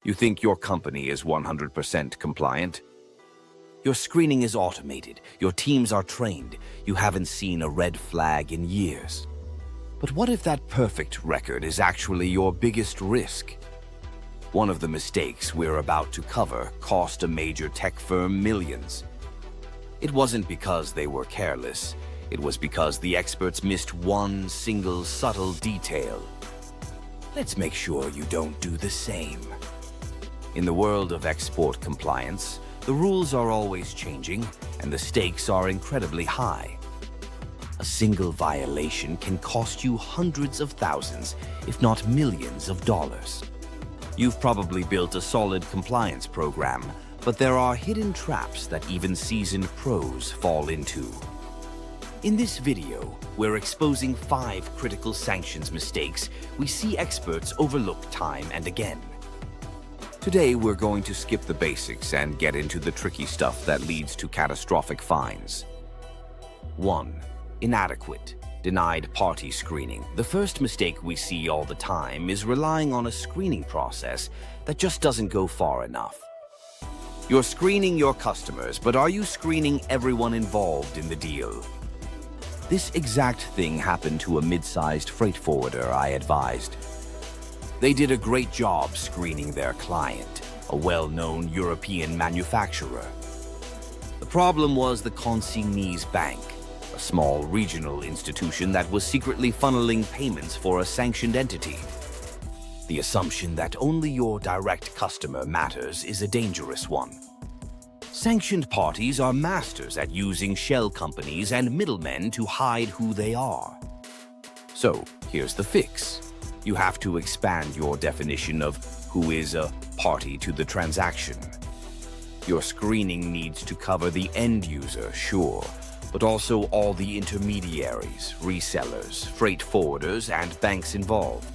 You think your company is 100% compliant? Your screening is automated, your teams are trained, you haven't seen a red flag in years. But what if that perfect record is actually your biggest risk? One of the mistakes we're about to cover cost a major tech firm millions. It wasn't because they were careless, it was because the experts missed one single subtle detail. Let's make sure you don't do the same. In the world of export compliance, the rules are always changing and the stakes are incredibly high. A single violation can cost you hundreds of thousands, if not millions of dollars. You've probably built a solid compliance program, but there are hidden traps that even seasoned pros fall into. In this video, we're exposing 5 critical sanctions mistakes we see experts overlook time and again. Today, we're going to skip the basics and get into the tricky stuff that leads to catastrophic fines. 1. Inadequate, denied party screening. The first mistake we see all the time is relying on a screening process that just doesn't go far enough. You're screening your customers, but are you screening everyone involved in the deal? This exact thing happened to a mid-sized freight forwarder I advised. They did a great job screening their client, a well-known European manufacturer. The problem was the consignee's bank, a small regional institution that was secretly funneling payments for a sanctioned entity. The assumption that only your direct customer matters is a dangerous one. Sanctioned parties are masters at using shell companies and middlemen to hide who they are. So, here's the fix. You have to expand your definition of who is a party to the transaction. Your screening needs to cover the end user, sure, but also all the intermediaries, resellers, freight forwarders, and banks involved.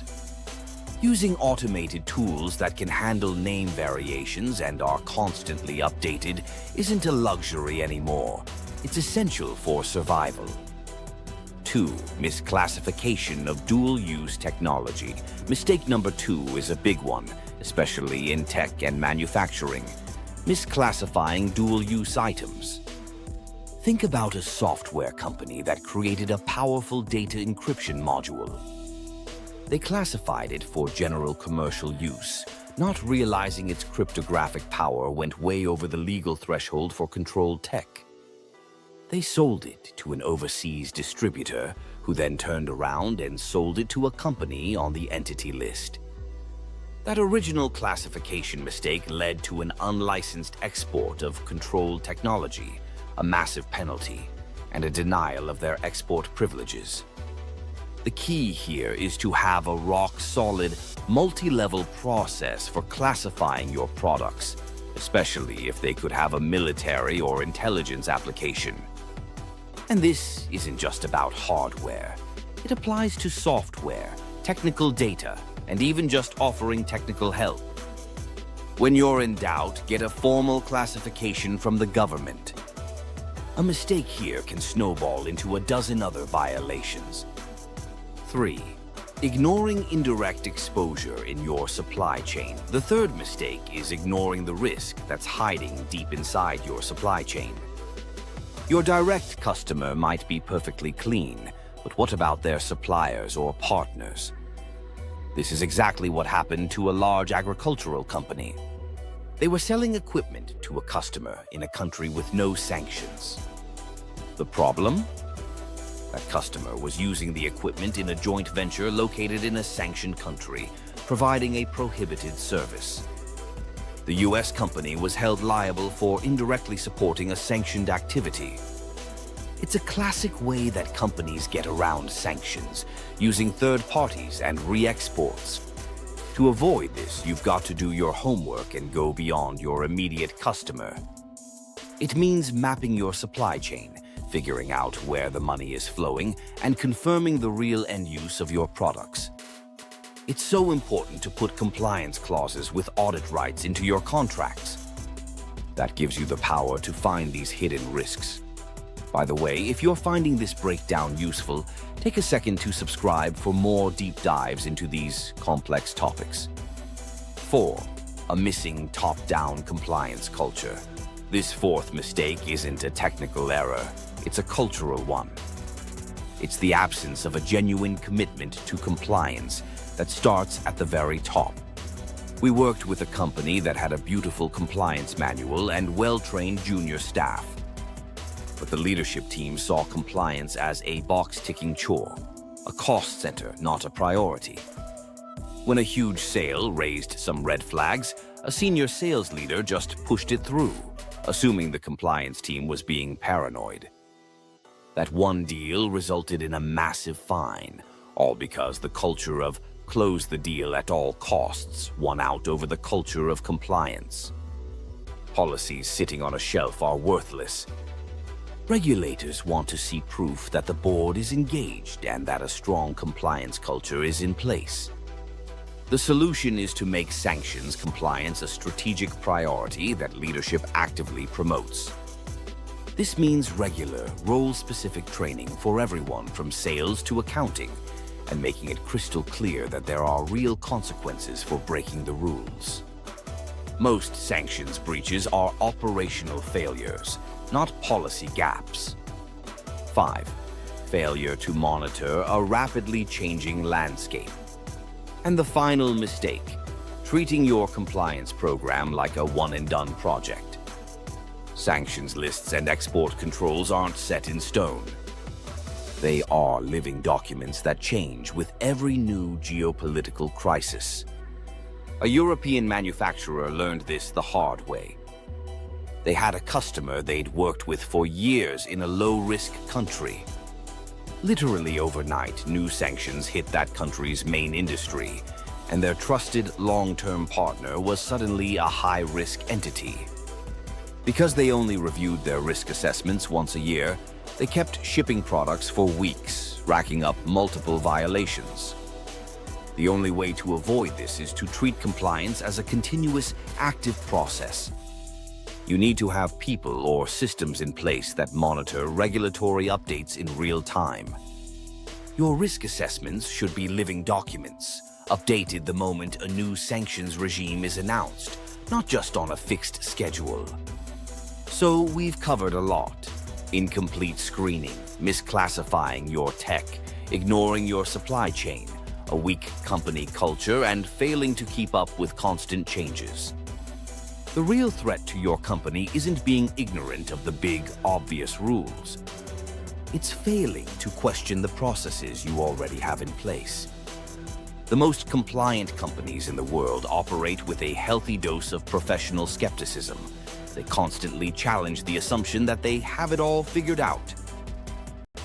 Using automated tools that can handle name variations and are constantly updated isn't a luxury anymore. It's essential for survival. 2. Misclassification of dual-use technology. Mistake number 2 is a big one, especially in tech and manufacturing. Misclassifying dual-use items. Think about a software company that created a powerful data encryption module. They classified it for general commercial use, not realizing its cryptographic power went way over the legal threshold for controlled tech. They sold it to an overseas distributor, who then turned around and sold it to a company on the entity list. That original classification mistake led to an unlicensed export of controlled technology, a massive penalty, and a denial of their export privileges. The key here is to have a rock-solid, multi-level process for classifying your products, especially if they could have a military or intelligence application. And this isn't just about hardware. It applies to software, technical data, and even just offering technical help. When you're in doubt, get a formal classification from the government. A mistake here can snowball into a dozen other violations. 3. Ignoring indirect exposure in your supply chain. The third mistake is ignoring the risk that's hiding deep inside your supply chain. Your direct customer might be perfectly clean, but what about their suppliers or partners? This is exactly what happened to a large agricultural company. They were selling equipment to a customer in a country with no sanctions. The problem? That customer was using the equipment in a joint venture located in a sanctioned country, providing a prohibited service. The US company was held liable for indirectly supporting a sanctioned activity. It's a classic way that companies get around sanctions, using third parties and re-exports. To avoid this, you've got to do your homework and go beyond your immediate customer. It means mapping your supply chain, figuring out where the money is flowing, and confirming the real end use of your products. It's so important to put compliance clauses with audit rights into your contracts. That gives you the power to find these hidden risks. By the way, if you're finding this breakdown useful, take a second to subscribe for more deep dives into these complex topics. 4. a missing top-down compliance culture. This fourth mistake isn't a technical error, it's a cultural one. It's the absence of a genuine commitment to compliance that starts at the very top. We worked with a company that had a beautiful compliance manual and well-trained junior staff. But the leadership team saw compliance as a box-ticking chore, a cost center, not a priority. When a huge sale raised some red flags, a senior sales leader just pushed it through, assuming the compliance team was being paranoid. That one deal resulted in a massive fine, all because the culture of close the deal at all costs won out over the culture of compliance. Policies sitting on a shelf are worthless. Regulators want to see proof that the board is engaged and that a strong compliance culture is in place. The solution is to make sanctions compliance a strategic priority that leadership actively promotes. This means regular, role-specific training for everyone from sales to accounting, and making it crystal clear that there are real consequences for breaking the rules. Most sanctions breaches are operational failures, not policy gaps. 5. Failure to monitor a rapidly changing landscape. And the final mistake, treating your compliance program like a one-and-done project. Sanctions lists and export controls aren't set in stone. They are living documents that change with every new geopolitical crisis. A European manufacturer learned this the hard way. They had a customer they'd worked with for years in a low-risk country. Literally overnight, new sanctions hit that country's main industry, and their trusted long-term partner was suddenly a high-risk entity. Because they only reviewed their risk assessments once a year, they kept shipping products for weeks, racking up multiple violations. The only way to avoid this is to treat compliance as a continuous, active process. You need to have people or systems in place that monitor regulatory updates in real time. Your risk assessments should be living documents, updated the moment a new sanctions regime is announced, not just on a fixed schedule. So we've covered a lot. Incomplete screening, misclassifying your tech, ignoring your supply chain, a weak company culture, and failing to keep up with constant changes. The real threat to your company isn't being ignorant of the big, obvious rules. It's failing to question the processes you already have in place. The most compliant companies in the world operate with a healthy dose of professional skepticism. They constantly challenge the assumption that they have it all figured out.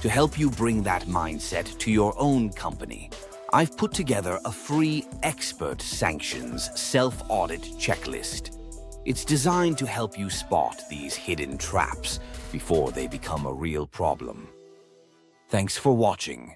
To help you bring that mindset to your own company, I've put together a free expert sanctions self-audit checklist. It's designed to help you spot these hidden traps before they become a real problem. Thanks for watching.